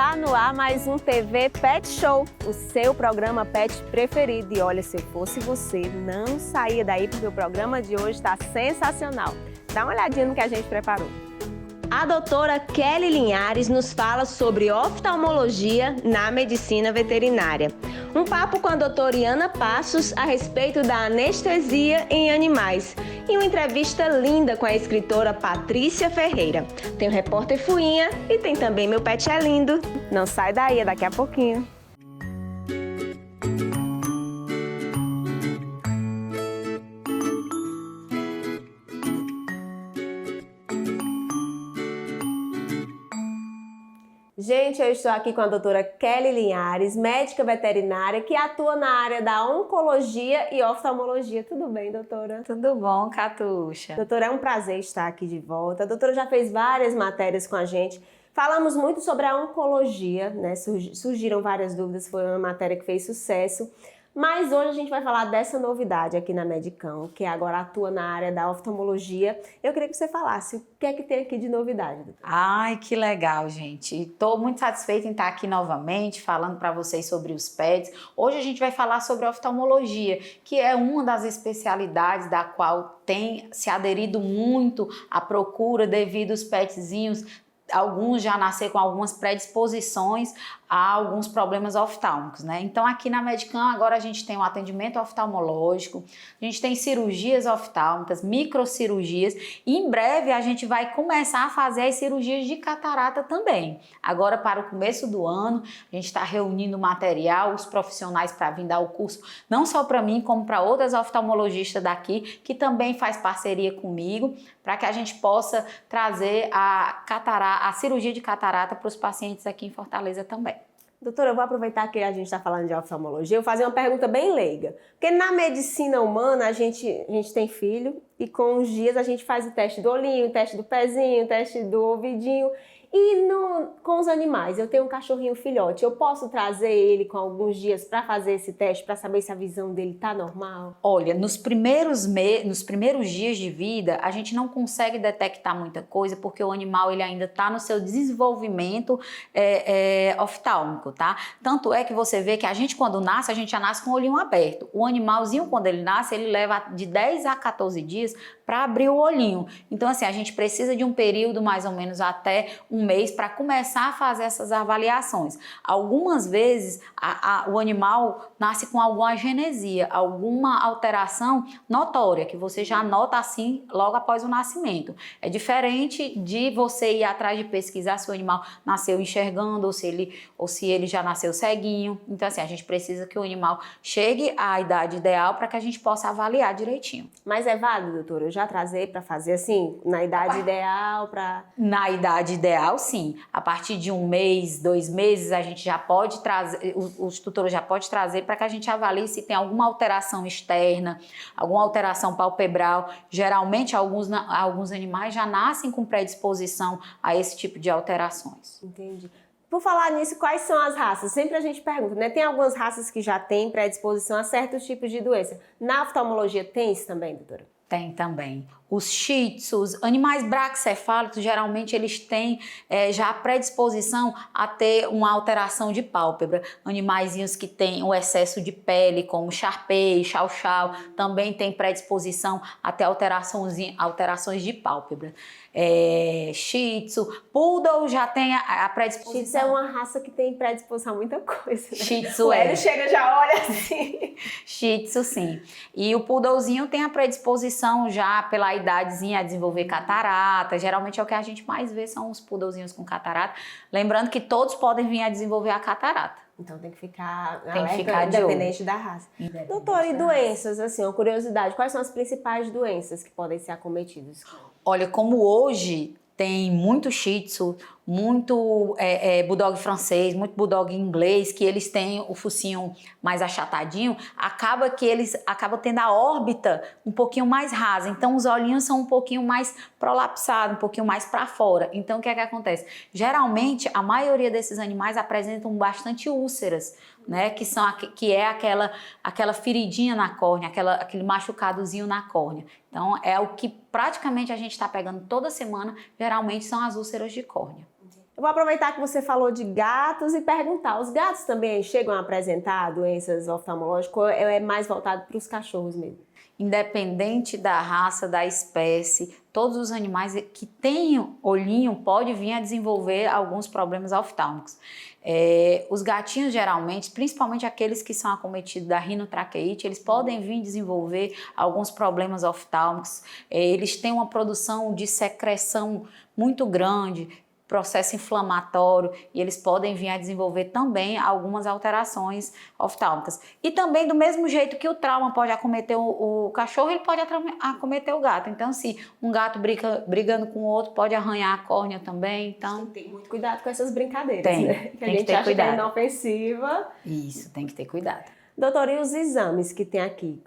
Está no ar mais um TV Pet Show, o seu programa pet preferido. E olha, se eu fosse você, não saia daí porque o programa de hoje está sensacional. Dá uma olhadinha no que a gente preparou. A doutora Kelly Linhares nos fala sobre oftalmologia na medicina veterinária. Um papo com a doutora Iana Passos a respeito da anestesia em animais. E uma entrevista linda com a escritora Patrícia Ferreira. Tem o repórter Fuinha e tem também Meu Pet é Lindo. Não sai daí, é daqui a pouquinho. Gente, eu estou aqui com a doutora Kelly Linhares, médica veterinária que atua na área da oncologia e oftalmologia. Tudo bem, doutora? Tudo bom, Catuxa? Doutora, é um prazer estar aqui de volta. A doutora já fez várias matérias com a gente. Falamos muito sobre a oncologia, né? Surgiram várias dúvidas, foi uma matéria que fez sucesso. Mas hoje a gente vai falar dessa novidade aqui na Medicão, que agora atua na área da oftalmologia. Eu queria que você falasse o que é que tem aqui de novidade, doutora. Ai, que legal, gente. Estou muito satisfeita em estar aqui novamente, falando para vocês sobre os pets. Hoje a gente vai falar sobre oftalmologia, que é uma das especialidades da qual tem se aderido muito à procura devido aos petzinhos. Alguns já nasceram com algumas predisposições a alguns problemas oftálmicos, né? Então aqui na Medicam agora a gente tem um atendimento oftalmológico, a gente tem cirurgias oftálmicas, microcirurgias e em breve a gente vai começar a fazer as cirurgias de catarata também. Agora para o começo do ano a gente está reunindo material, os profissionais para vir dar o curso, não só para mim como para outras oftalmologistas daqui que também faz parceria comigo para que a gente possa trazer a cirurgia de catarata para os pacientes aqui em Fortaleza também. Doutora, eu vou aproveitar que a gente está falando de oftalmologia, eu vou fazer uma pergunta bem leiga. Porque na medicina humana a gente tem filho e com os dias a gente faz o teste do olhinho, o teste do pezinho, o teste do ouvidinho. E com os animais, eu tenho um cachorrinho filhote, eu posso trazer ele com alguns dias para fazer esse teste, para saber se a visão dele tá normal? Olha, nos primeiros dias de vida, a gente não consegue detectar muita coisa, porque o animal ele ainda está no seu desenvolvimento oftálmico, tá? Tanto é que você vê que a gente quando nasce, a gente já nasce com o olhinho aberto. O animalzinho, quando ele nasce, ele leva de 10 a 14 dias para abrir o olhinho. Então, assim, a gente precisa de um período mais ou menos até um mês para começar a fazer essas avaliações. Algumas vezes o animal nasce com alguma agenesia, alguma alteração notória, que você já nota assim logo após o nascimento. É diferente de você ir atrás de pesquisar se o animal nasceu enxergando ou se ele já nasceu ceguinho. Então, assim, a gente precisa que o animal chegue à idade ideal para que a gente possa avaliar direitinho. Mas é válido, doutora, eu já trazer para fazer assim, na idade ideal, para... Na idade ideal, sim. A partir de 1 mês, 2 meses, a gente já pode trazer, os tutores já pode trazer para que a gente avalie se tem alguma alteração externa, alguma alteração palpebral. Geralmente, alguns animais já nascem com predisposição a esse tipo de alterações. Entendi. Por falar nisso, quais são as raças? Sempre a gente pergunta, né? Tem algumas raças que já têm predisposição a certos tipos de doença. Na oftalmologia tem isso também, doutora? Tem também. Os shih tzus, animais braquicefálicos, geralmente eles têm já a predisposição a ter uma alteração de pálpebra. Animaizinhos que têm o excesso de pele, como Shar-Pei, Chow-Chow, também tem predisposição a ter alterações de pálpebra. Shih Tzu, Poodle já tem a predisposição. Shih Tzu é uma raça que tem predisposição a muita coisa, né? Shih Tzu o Hélio chega já olha assim. Shih Tzu, sim. E o Poodlezinho tem a predisposição já pela idadezinha a desenvolver catarata. Geralmente é o que a gente mais vê, são os poodlezinhos com catarata. Lembrando que todos podem vir a desenvolver a catarata. Então tem que ficar independente da raça. Doutora, e doenças, assim, uma curiosidade, quais são as principais doenças que podem ser acometidas? Olha, como hoje tem muito Shih Tzu, muito Bulldog francês, muito Bulldog inglês, que eles têm o focinho mais achatadinho, acaba que eles acabam tendo a órbita um pouquinho mais rasa. Então, os olhinhos são um pouquinho mais prolapsados, um pouquinho mais para fora. Então, o que é que acontece? Geralmente, a maioria desses animais apresentam bastante úlceras, né? Que é aquela feridinha na córnea, aquele machucadozinho na córnea. Então, é o que praticamente a gente está pegando toda semana, geralmente são as úlceras de córnea. Eu vou aproveitar que você falou de gatos e perguntar, os gatos também chegam a apresentar doenças oftalmológicas ou é mais voltado para os cachorros mesmo? Independente da raça, da espécie, todos os animais que têm olhinho podem vir a desenvolver alguns problemas oftálmicos. Os gatinhos geralmente, principalmente aqueles que são acometidos da rinotraqueite, eles podem vir a desenvolver alguns problemas oftálmicos. Eles têm uma produção de secreção muito grande, processo inflamatório, e eles podem vir a desenvolver também algumas alterações oftálmicas. E também, do mesmo jeito que o trauma pode acometer o cachorro, ele pode acometer o gato. Então, se um gato brigando com o outro, pode arranhar a córnea também. Então, tem que ter muito cuidado com essas brincadeiras, tem, né? Que a gente acha que é inofensiva. Isso, tem que ter cuidado. Doutora, e os exames que tem aqui?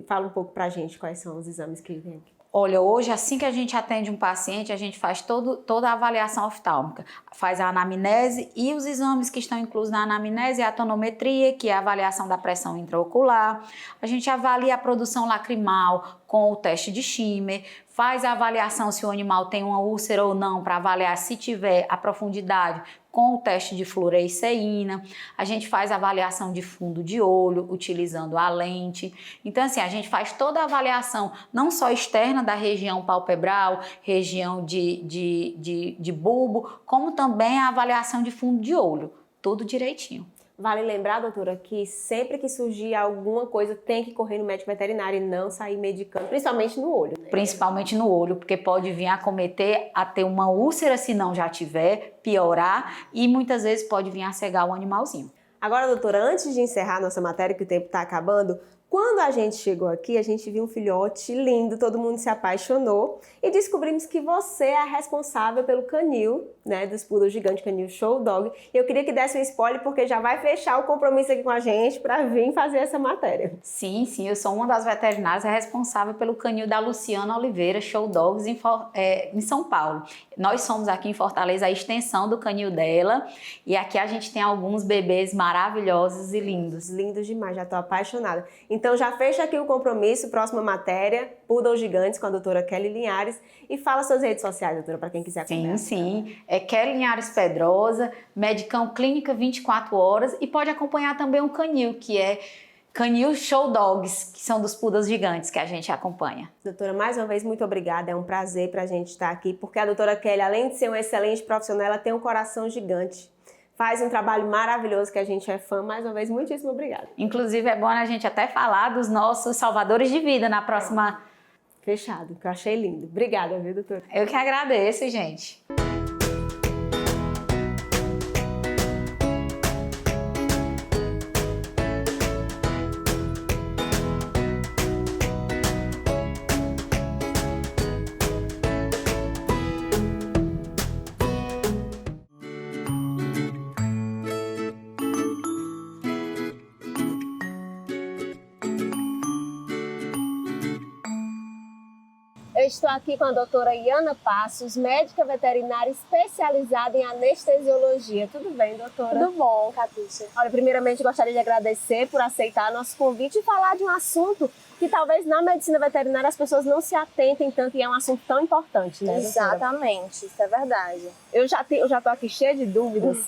Fala um pouco pra gente quais são os exames que tem aqui. Olha, hoje, assim que a gente atende um paciente, a gente faz toda a avaliação oftálmica. Faz a anamnese e os exames que estão inclusos na anamnese, a tonometria, que é a avaliação da pressão intraocular. A gente avalia a produção lacrimal com o teste de Schimmer, faz a avaliação se o animal tem uma úlcera ou não, para avaliar se tiver a profundidade com o teste de fluoresceína. A gente faz a avaliação de fundo de olho, utilizando a lente. Então, assim, a gente faz toda a avaliação, não só externa da região palpebral, região de bulbo, como também a avaliação de fundo de olho, tudo direitinho. Vale lembrar, doutora, que sempre que surgir alguma coisa tem que correr no médico veterinário e não sair medicando, principalmente no olho, né? Principalmente no olho, porque pode vir a acometer, a ter uma úlcera se não já tiver, piorar e muitas vezes pode vir a cegar o animalzinho. Agora, doutora, antes de encerrar nossa matéria, que o tempo está acabando, quando a gente chegou aqui, a gente viu um filhote lindo, todo mundo se apaixonou e descobrimos que você é a responsável pelo canil, né, dos poodle gigante, canil Show Dog. E eu queria que desse um spoiler, porque já vai fechar o compromisso aqui com a gente para vir fazer essa matéria. Sim, eu sou uma das veterinárias responsável pelo canil da Luciana Oliveira, Show Dogs, em São Paulo. Nós somos aqui em Fortaleza a extensão do canil dela e aqui a gente tem alguns bebês maravilhosos e lindos. Lindos demais, já estou apaixonada. Então já fecha aqui o compromisso, próxima matéria, Poodle Gigantes com a doutora Kelly Linhares. E fala suas redes sociais, doutora, para quem quiser acompanhar. Sim. É Kelly Linhares Pedrosa, Medicão Clínica 24 horas e pode acompanhar também o canil, que é Canil Show Dogs, que são dos Poodles Gigantes que a gente acompanha. Doutora, mais uma vez, muito obrigada. É um prazer para a gente estar aqui, porque a doutora Kelly, além de ser uma excelente profissional, ela tem um coração gigante. Faz um trabalho maravilhoso que a gente é fã. Mais uma vez, muitíssimo obrigada. Inclusive, é bom a gente até falar dos nossos salvadores de vida na próxima... Fechado, que eu achei lindo. Obrigada, viu, doutora? Eu que agradeço, gente. Eu estou aqui com a doutora Iana Passos, médica veterinária especializada em anestesiologia. Tudo bem, doutora? Tudo bom, Catiúcia. Olha, primeiramente gostaria de agradecer por aceitar nosso convite e falar de um assunto que talvez na medicina veterinária as pessoas não se atentem tanto e é um assunto tão importante, né, doutora? Exatamente, isso é verdade. Eu já estou aqui cheia de dúvidas.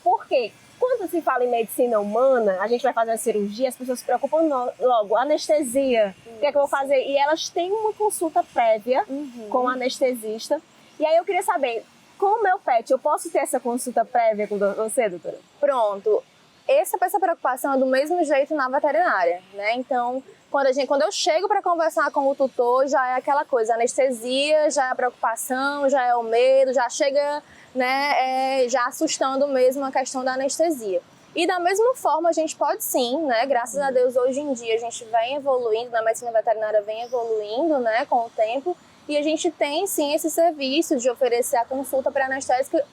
Por quê? Quando se fala em medicina humana, a gente vai fazer uma cirurgia, as pessoas se preocupam logo, anestesia, o que é que eu vou fazer? E elas têm uma consulta prévia com o anestesista. E aí eu queria saber, com o meu pet, eu posso ter essa consulta prévia com você, doutora? Pronto. Essa preocupação é do mesmo jeito na veterinária, né? Então, quando eu chego para conversar com o tutor, já é aquela coisa, anestesia, já é a preocupação, já é o medo, já chega, né, já assustando mesmo a questão da anestesia. E da mesma forma a gente pode sim, né, graças a Deus hoje em dia a gente vem evoluindo, na medicina veterinária vem evoluindo, né, com o tempo, e a gente tem sim esse serviço de oferecer a consulta pré-anestésica,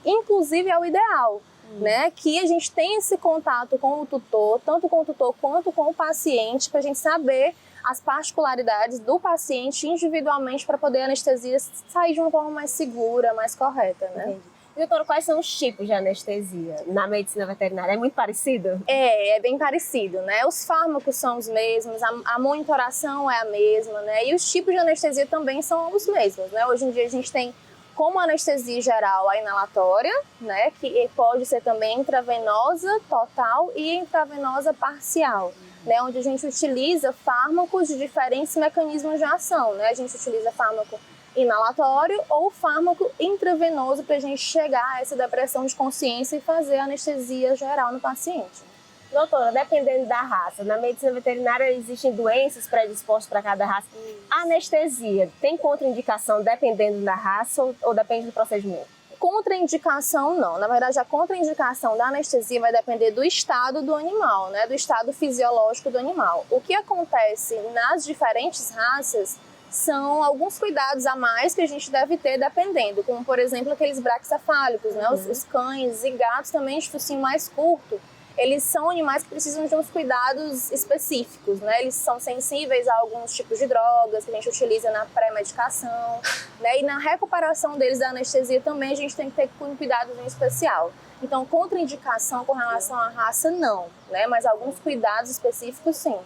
inclusive é o ideal. Né, que a gente tem esse contato com o tutor, tanto com o tutor quanto com o paciente, para a gente saber as particularidades do paciente individualmente para poder a anestesia sair de uma forma mais segura, mais correta, né? Entendi. E, doutora, quais são os tipos de anestesia na medicina veterinária? É muito parecido? É bem parecido, né? Os fármacos são os mesmos, a monitoração é a mesma, né? E os tipos de anestesia também são os mesmos, né? Hoje em dia a gente tem como anestesia geral, a inalatória, né, que pode ser também intravenosa total e intravenosa parcial, né, onde a gente utiliza fármacos de diferentes mecanismos de ação, né, a gente utiliza fármaco inalatório ou fármaco intravenoso para a gente chegar a essa depressão de consciência e fazer anestesia geral no paciente. Doutora, dependendo da raça, na medicina veterinária existem doenças predispostas para cada raça. A anestesia tem contraindicação dependendo da raça ou depende do procedimento? Contraindicação não. Na verdade, a contraindicação da anestesia vai depender do estado do animal, né? Do estado fisiológico do animal. O que acontece nas diferentes raças são alguns cuidados a mais que a gente deve ter dependendo, como por exemplo aqueles braquicefálicos, né? Os cães e gatos também de focinho mais curto. Eles são animais que precisam de uns cuidados específicos, né? Eles são sensíveis a alguns tipos de drogas que a gente utiliza na pré-medicação, né? E na recuperação deles da anestesia também a gente tem que ter um cuidado especial. Então, contraindicação com relação à raça, não, né? Mas alguns cuidados específicos, sim.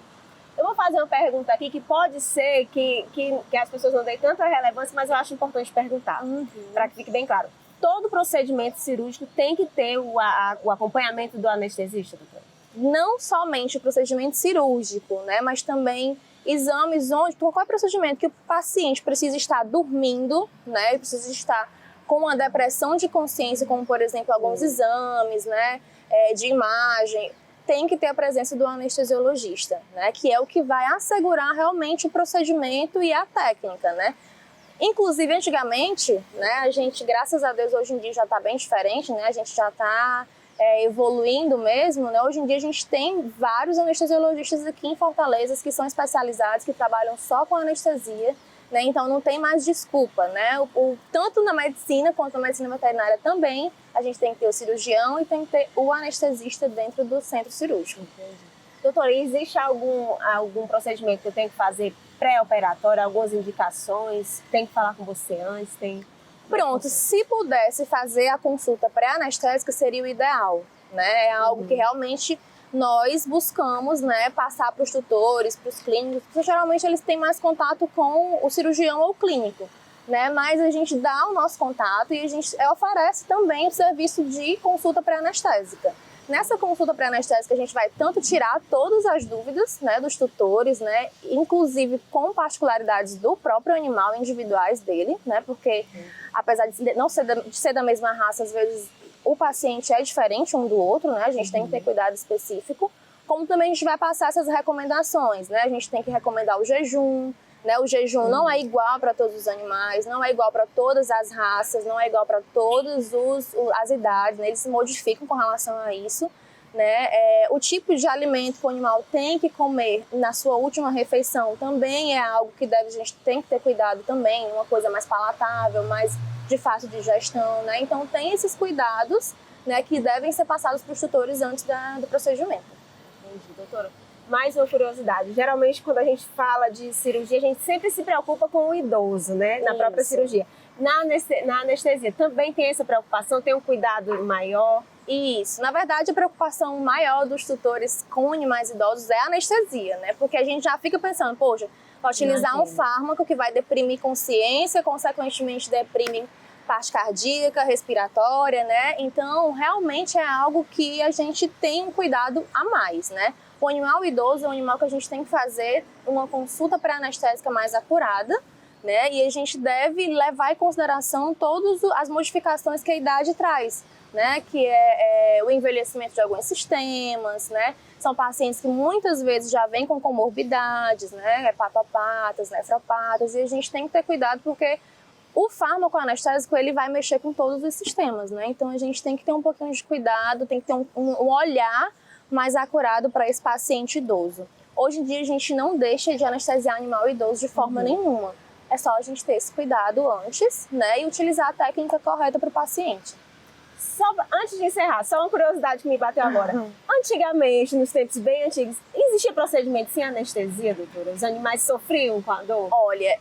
Eu vou fazer uma pergunta aqui que pode ser que as pessoas não deem tanta relevância, mas eu acho importante perguntar, para que fique bem claro. Todo procedimento cirúrgico tem que ter o acompanhamento do anestesista, doutora? Não somente o procedimento cirúrgico, né, mas também exames onde, qualquer procedimento que o paciente precisa estar dormindo, né, precisa estar com uma depressão de consciência, como por exemplo alguns exames, né, de imagem, tem que ter a presença do anestesiologista, né, que é o que vai assegurar realmente o procedimento e a técnica, né. Inclusive, antigamente, né, a gente, graças a Deus, hoje em dia já está bem diferente, né, a gente já está evoluindo mesmo, né, hoje em dia a gente tem vários anestesiologistas aqui em Fortaleza que são especializados, que trabalham só com anestesia, né, então não tem mais desculpa, né, tanto na medicina quanto na medicina veterinária também, a gente tem que ter o cirurgião e tem que ter o anestesista dentro do centro cirúrgico. Doutora, existe algum procedimento que eu tenho que fazer pré-operatório, algumas indicações? Tem que falar com você antes? Pronto, se pudesse fazer a consulta pré-anestésica seria o ideal, né? É algo que realmente nós buscamos, né, passar para os tutores, para os clínicos, porque geralmente eles têm mais contato com o cirurgião ou o clínico, né? Mas a gente dá o nosso contato e a gente oferece também o serviço de consulta pré-anestésica. Nessa consulta pré-anestésica a gente vai tanto tirar todas as dúvidas, né, dos tutores, né, inclusive com particularidades do próprio animal, individuais dele, né, porque apesar de não ser da mesma raça, às vezes o paciente é diferente um do outro, né, a gente tem que ter cuidado específico, como também a gente vai passar essas recomendações, né, a gente tem que recomendar o jejum, né, o jejum não é igual para todos os animais, não é igual para todas as raças, não é igual para todas as idades, né, eles se modificam com relação a isso, né, o tipo de alimento que o animal tem que comer na sua última refeição também é algo que a gente tem que ter cuidado também, uma coisa mais palatável, mais de fácil digestão, né, então tem esses cuidados, né, que devem ser passados para os tutores antes do procedimento. Entendi, doutora. Mais uma curiosidade, geralmente quando a gente fala de cirurgia, a gente sempre se preocupa com o idoso, né? Na própria cirurgia. Na anestesia também tem essa preocupação, tem um cuidado maior? Isso, na verdade a preocupação maior dos tutores com animais idosos é a anestesia, né? Porque a gente já fica pensando, poxa, vai utilizar um fármaco que vai deprimir consciência, consequentemente deprime parte cardíaca, respiratória, né? Então realmente é algo que a gente tem um cuidado a mais, né? O animal idoso é um animal que a gente tem que fazer uma consulta pré-anestésica mais acurada, né? E a gente deve levar em consideração todas as modificações que a idade traz, né? Que é o envelhecimento de alguns sistemas, né? São pacientes que muitas vezes já vêm com comorbidades, né? Hepatopatas, nefropatas, e a gente tem que ter cuidado porque o fármaco anestésico ele vai mexer com todos os sistemas, né? Então a gente tem que ter um pouquinho de cuidado, tem que ter um olhar mais acurado para esse paciente idoso. Hoje em dia a gente não deixa de anestesiar animal idoso de forma nenhuma. É só a gente ter esse cuidado antes, né, e utilizar a técnica correta para o paciente. Antes de encerrar, só uma curiosidade que me bateu agora. Antigamente, nos tempos bem antigos, existia procedimento sem anestesia, doutora? Os animais sofriam com a dor? Olha,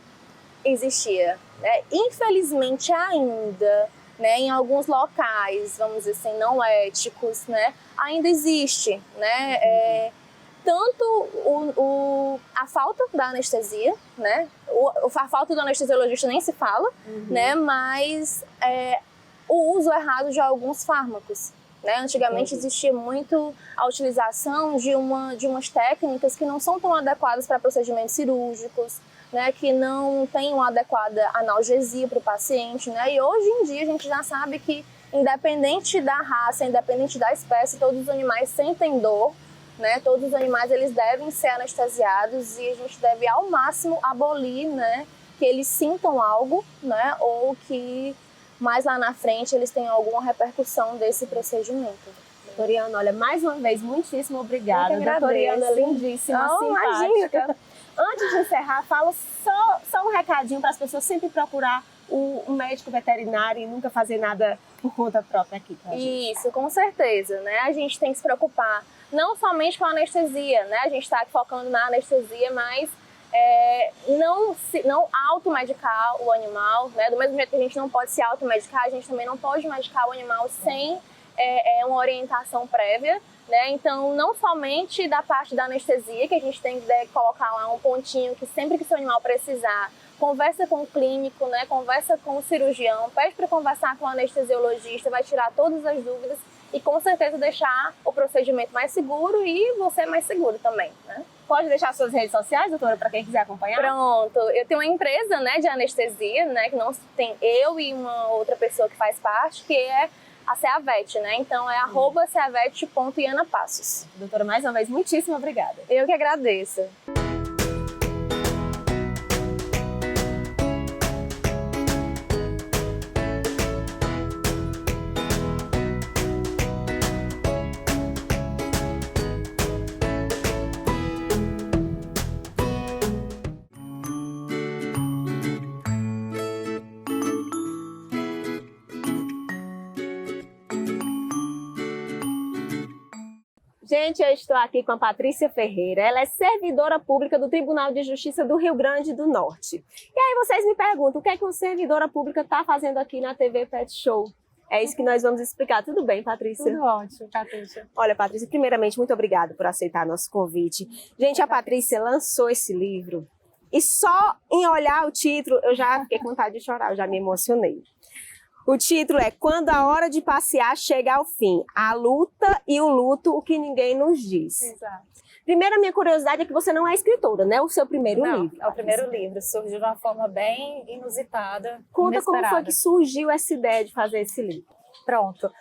existia, né? Infelizmente ainda, né, em alguns locais, vamos dizer assim, não éticos, né, ainda existe, né, tanto a falta da anestesia, né? A falta do anestesiologista nem se fala, né? Mas o uso errado de alguns fármacos. Né? Antigamente existia muito a utilização de umas técnicas que não são tão adequadas para procedimentos cirúrgicos, né? Que não tem uma adequada analgesia para o paciente. Né? E hoje em dia a gente já sabe que, independente da raça, independente da espécie, todos os animais sentem dor. Né? Todos os animais eles devem ser anestesiados e a gente deve ao máximo abolir, né? Que eles sintam algo, né? Ou que mais lá na frente eles tenham alguma repercussão desse procedimento. Doutora, olha, mais uma vez, muitíssimo obrigada. Doutora, lindíssima, simpática. Imagina. Antes de encerrar, fala só um recadinho para as pessoas sempre procurar um médico veterinário e nunca fazer nada por conta própria aqui pra gente. Isso, com certeza, né? A gente tem que se preocupar não somente com a anestesia, né? A gente está focando na anestesia, mas não automedicar o animal, né? Do mesmo jeito que a gente não pode se automedicar, a gente também não pode medicar o animal sem uma orientação prévia, né? Então, não somente da parte da anestesia, que a gente tem que colocar lá um pontinho que sempre que seu animal precisar, conversa com o clínico, né? Conversa com o cirurgião, pede para conversar com o anestesiologista, vai tirar todas as dúvidas e com certeza deixar o procedimento mais seguro e você mais seguro também, né? Pode deixar suas redes sociais, doutora, para quem quiser acompanhar? Pronto, eu tenho uma empresa, né, de anestesia, né, que não tem eu e uma outra pessoa que faz parte, que é a Ceavet, né? Então é @ceavet.ianapassos. Doutora, mais uma vez, muitíssimo obrigada. Eu que agradeço. Gente, eu estou aqui com a Patrícia Ferreira. Ela é servidora pública do Tribunal de Justiça do Rio Grande do Norte. E aí vocês me perguntam, o que é que uma servidora pública está fazendo aqui na TV Pet Show? É isso que nós vamos explicar. Tudo bem, Patrícia? Tudo ótimo, Patrícia. Olha, Patrícia, primeiramente, muito obrigada por aceitar nosso convite. Gente, a Patrícia lançou esse livro e só em olhar o título eu já fiquei com vontade de chorar, eu já me emocionei. O título é Quando a Hora de Passear Chega ao Fim, a luta e o luto, o que ninguém nos diz. Exato. Primeiro, a minha curiosidade é que você não é escritora, né? O seu primeiro livro. É o primeiro livro, surgiu de uma forma bem inusitada, Conta inesperada. como foi que surgiu essa ideia de fazer esse livro. Pronto.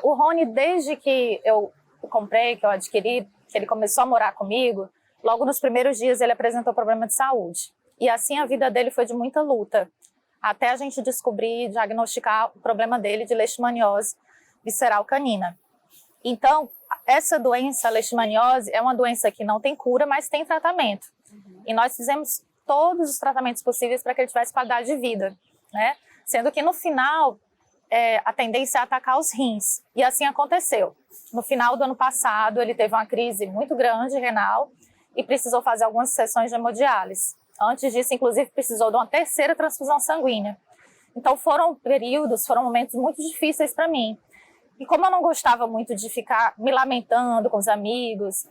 O Rony, desde que eu comprei, que eu adquiri, que ele começou a morar comigo, logo nos primeiros dias ele apresentou problema de saúde. E assim a vida dele foi de muita luta, até a gente descobrir e diagnosticar o problema dele de leishmaniose visceral canina. Então, essa doença, a leishmaniose, é uma doença que não tem cura, mas tem tratamento. E nós fizemos todos os tratamentos possíveis para que ele tivesse qualidade de vida, né? Sendo que no final, a tendência é atacar os rins. E assim aconteceu. No final do ano passado, ele teve uma crise muito grande renal e precisou fazer algumas sessões de hemodiálise. Antes disso, inclusive, precisou de uma terceira transfusão sanguínea. Então, foram momentos muito difíceis para mim. E como eu não gostava muito de ficar me lamentando com os amigos,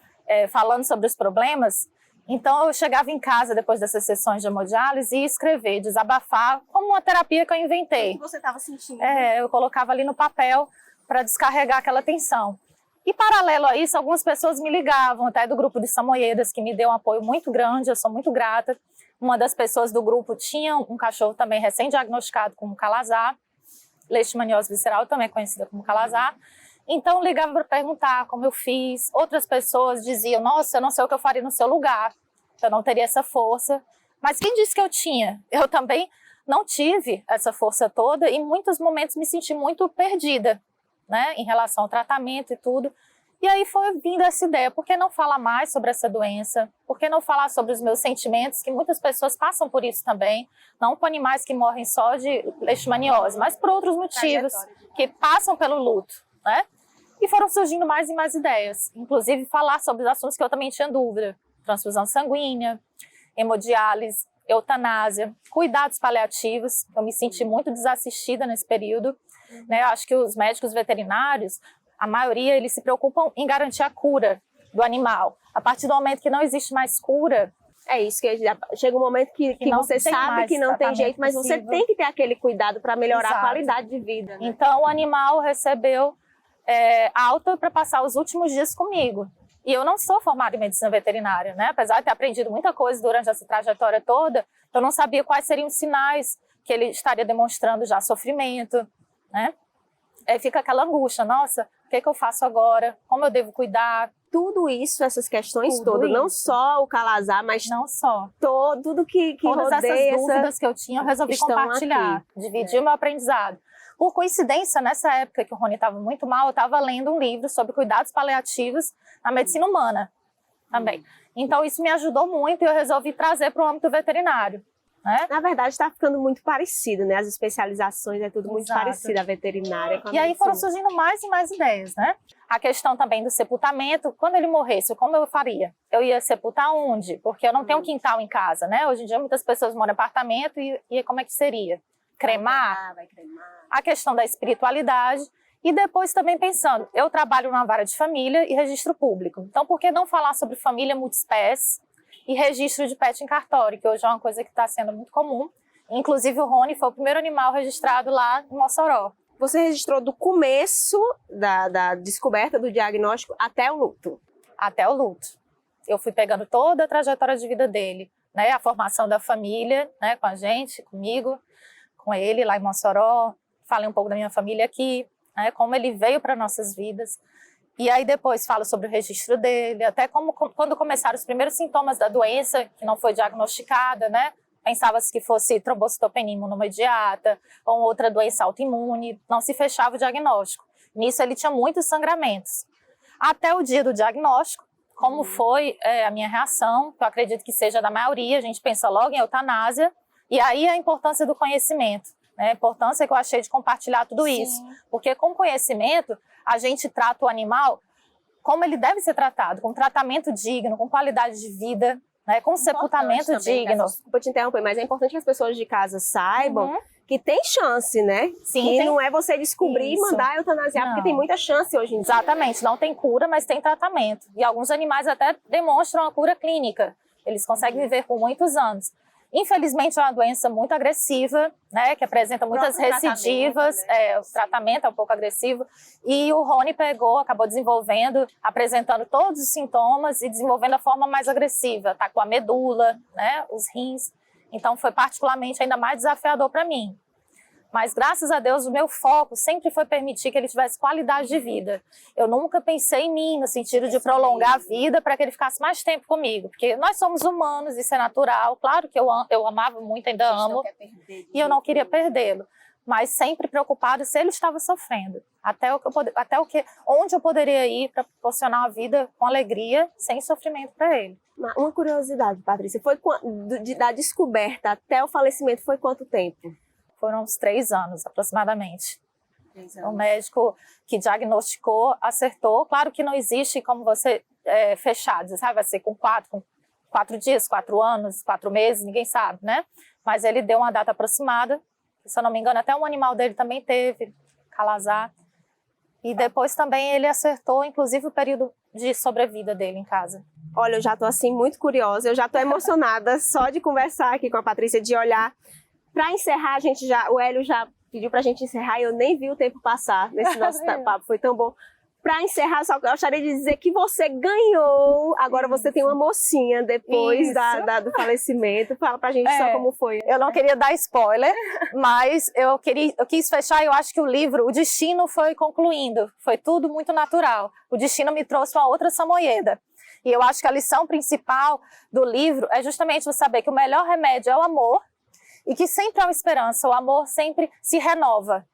falando sobre os problemas, então eu chegava em casa depois dessas sessões de hemodiálise e ia escrever, desabafar, como uma terapia que eu inventei. O que você estava sentindo? Eu colocava ali no papel para descarregar aquela tensão. E paralelo a isso, algumas pessoas me ligavam, até do grupo de Samoyedas, que me deu um apoio muito grande, eu sou muito grata. Uma das pessoas do grupo tinha um cachorro também recém-diagnosticado como calazar, leishmaniose visceral, também conhecida como calazar. Então, ligava para perguntar como eu fiz. Outras pessoas diziam, nossa, eu não sei o que eu faria no seu lugar, eu não teria essa força. Mas quem disse que eu tinha? Eu também não tive essa força toda e em muitos momentos me senti muito perdida, né, em relação ao tratamento e tudo. E aí foi vindo essa ideia, por que não falar mais sobre essa doença? Por que não falar sobre os meus sentimentos, que muitas pessoas passam por isso também, não com animais que morrem só de leishmaniose, mas por outros motivos, que passam pelo luto, né? E foram surgindo mais e mais ideias, inclusive falar sobre os assuntos que eu também tinha dúvida, transfusão sanguínea, hemodiálise, eutanásia, cuidados paliativos. Eu me senti muito desassistida nesse período, né? Eu acho que os médicos veterinários, a maioria, eles se preocupam em garantir a cura, do animal. A partir do momento que não existe mais cura, É isso, que chega um momento que não você tem sabe mais que não tem tratamento jeito, mas você possível. tem que ter aquele cuidado para melhorar a Exato. qualidade de vida. Né? Então, o animal recebeu alta para passar os últimos dias comigo. E eu não sou formada em medicina veterinária, né? Apesar de ter aprendido muita coisa durante essa trajetória toda, eu não sabia quais seriam os sinais que ele estaria demonstrando já sofrimento, né? Aí fica aquela angústia, nossa, o que eu faço agora? Como eu devo cuidar? Tudo isso, essas questões Tudo todas, não isso. só o Calazar, mas Não só. tudo que Todas rodeia essas dúvidas que eu tinha, eu resolvi estão compartilhar, aqui. dividir o meu aprendizado. Por coincidência, nessa época que o Rony estava muito mal, eu estava lendo um livro sobre cuidados paliativos na medicina humana também. Então, isso me ajudou muito e eu resolvi trazer para o âmbito veterinário. Né? Na verdade, está ficando muito parecido, né? As especializações é tudo muito Exato. parecido, a veterinária com a E aí foram medicina. surgindo mais e mais ideias, né? A questão também do sepultamento, quando ele morresse, como eu faria? Eu ia sepultar onde? Porque eu não tenho um quintal em casa, né? Hoje em dia muitas pessoas moram em apartamento e como é que seria? Cremar? Vai cremar. A questão da espiritualidade e depois também pensando, eu trabalho numa vara de família e registro público. Então, por que não falar sobre família multiespécie e registro de pet em cartório, que hoje é uma coisa que está sendo muito comum. Inclusive o Rony foi o primeiro animal registrado lá em Mossoró. Você registrou do começo da descoberta do diagnóstico até o luto. Até o luto. Eu fui pegando toda a trajetória de vida dele, né? A formação da família, né? Com a gente, comigo, com ele lá em Mossoró. Falei um pouco da minha família aqui, né? Como ele veio para nossas vidas. E aí depois falo sobre o registro dele, até quando começaram os primeiros sintomas da doença, que não foi diagnosticada, né? Pensava-se que fosse trombocitopenia imunomediata ou outra doença autoimune, não se fechava o diagnóstico. Nisso ele tinha muitos sangramentos. Até o dia do diagnóstico, como foi a minha reação, que eu acredito que seja da maioria, a gente pensa logo em eutanásia, e aí a importância do conhecimento, né? A importância que eu achei de compartilhar tudo isso. Porque com conhecimento, a gente trata o animal como ele deve ser tratado, com tratamento digno, com qualidade de vida, né? Com sepultamento também, digno. Desculpa te interromper, mas é importante que as pessoas de casa saibam que tem chance, né? Sim, que tem. não é você descobrir e Isso. mandar eutanasiar, porque Não. tem muita chance hoje em dia. Exatamente, não tem cura, mas tem tratamento. E alguns animais até demonstram a cura clínica. Eles conseguem viver por muitos anos. Infelizmente, é uma doença muito agressiva, né, que apresenta muitas próprio recidivas, tratamento, né? o tratamento é um pouco agressivo, e o Rony acabou desenvolvendo, apresentando todos os sintomas e desenvolvendo a forma mais agressiva, atacou a medula, né, os rins, então foi particularmente ainda mais desafiador para mim. Mas, graças a Deus, o meu foco sempre foi permitir que ele tivesse qualidade de vida. Eu nunca pensei em mim, no sentido de prolongar a vida para que ele ficasse mais tempo comigo. Porque nós somos humanos, isso é natural. Claro que eu amava muito, ainda amo. E eu não queria perdê-lo. Mas sempre preocupada se ele estava sofrendo. Onde eu poderia ir para proporcionar uma vida com alegria, sem sofrimento para ele. Uma curiosidade, Patrícia, da descoberta até o falecimento foi quanto tempo? Foram uns 3 anos, aproximadamente. O médico que diagnosticou acertou. Claro que não existe como você fechar, dizer, vai ser com 4 dias, 4 anos, 4 meses, ninguém sabe, né? Mas ele deu uma data aproximada. Se eu não me engano, até um animal dele também teve, Calazar. E depois também ele acertou, inclusive, o período de sobrevida dele em casa. Olha, eu já tô assim muito curiosa, eu já tô emocionada só de conversar aqui com a Patrícia, de olhar. Para encerrar, o Hélio já pediu para a gente encerrar e eu nem vi o tempo passar nesse nosso papo, foi tão bom. Para encerrar, só gostaria de dizer que você ganhou, agora você tem uma mocinha depois do falecimento. Fala pra gente só como foi. Eu não queria dar spoiler, mas eu quis fechar e eu acho que o livro, o destino foi concluindo, foi tudo muito natural. O destino me trouxe uma outra Samoyeda. E eu acho que a lição principal do livro é justamente você saber que o melhor remédio é o amor, e que sempre há uma esperança, o amor sempre se renova,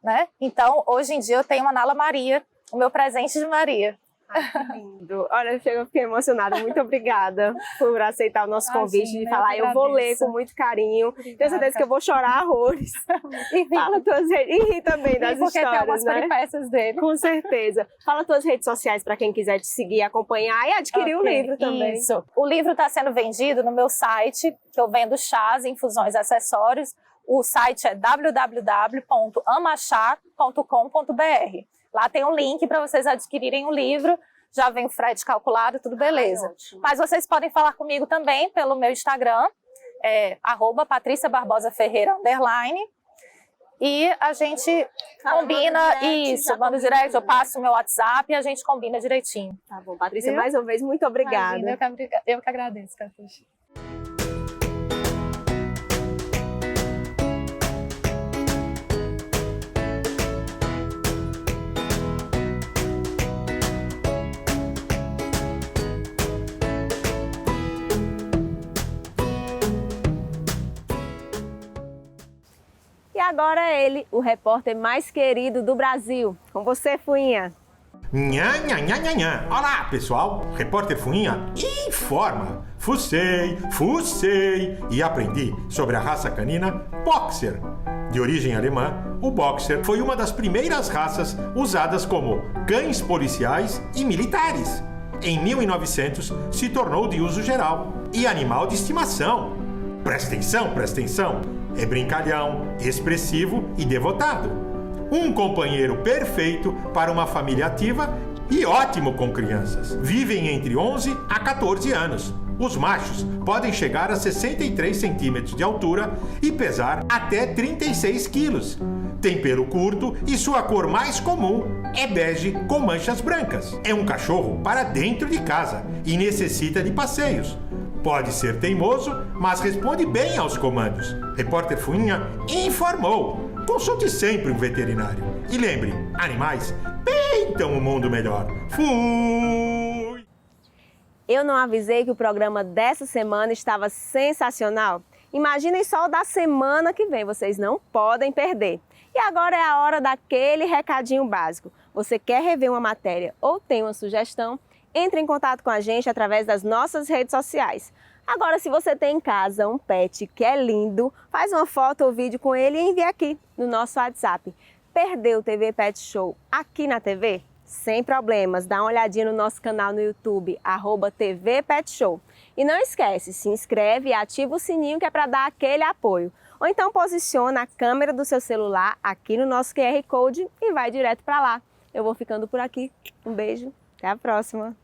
né? Então, hoje em dia eu tenho uma Nala Maria, o meu presente de Maria. Ai, que lindo. Olha, eu fiquei emocionada. Muito obrigada por aceitar o nosso convite de falar. Eu vou ler com muito carinho. Tenho certeza que eu vou chorar horrores. E fala tuas redes. E rir também das porque histórias, tem algumas peripécias dele. Com certeza. Fala tuas redes sociais para quem quiser te seguir, acompanhar e adquirir o livro também. Isso. O livro está sendo vendido no meu site, que eu vendo chás, infusões e acessórios. O site é www.amachá.com.br. Lá tem um link para vocês adquirirem o livro, já vem o frete calculado, tudo beleza. Mas vocês podem falar comigo também pelo meu Instagram, @PatriciaBarbosaFerreira_. E a gente combina isso, manda direct, eu passo o meu WhatsApp e a gente combina direitinho. Tá bom, Patrícia, mais uma vez, muito obrigada. Imagina, eu que agradeço, Catuxa. E agora ele, o repórter mais querido do Brasil. Com você, Fuinha. Nha, nha, nha, nha, nha. Olá, pessoal. Repórter Fuinha informa. Fucei e aprendi sobre a raça canina Boxer. De origem alemã, o Boxer foi uma das primeiras raças usadas como cães policiais e militares. Em 1900, se tornou de uso geral e animal de estimação. Presta atenção. É brincalhão, expressivo e devotado. Um companheiro perfeito para uma família ativa e ótimo com crianças. Vivem entre 11 a 14 anos. Os machos podem chegar a 63 centímetros de altura e pesar até 36 quilos. Tem pelo curto e sua cor mais comum é bege com manchas brancas. É um cachorro para dentro de casa e necessita de passeios. Pode ser teimoso, mas responde bem aos comandos. Repórter Fuinha informou. Consulte sempre um veterinário. E lembre, animais pintam um mundo melhor. Fui! Eu não avisei que o programa dessa semana estava sensacional? Imaginem só o da semana que vem, vocês não podem perder. E agora é a hora daquele recadinho básico. Você quer rever uma matéria ou tem uma sugestão? Entre em contato com a gente através das nossas redes sociais. Agora, se você tem em casa um pet que é lindo, faz uma foto ou vídeo com ele e envia aqui no nosso WhatsApp. Perdeu o TV Pet Show aqui na TV? Sem problemas, dá uma olhadinha no nosso canal no YouTube, @TV Pet Show. E não esquece, se inscreve e ativa o sininho que é para dar aquele apoio. Ou então posiciona a câmera do seu celular aqui no nosso QR Code e vai direto para lá. Eu vou ficando por aqui. Um beijo, até a próxima!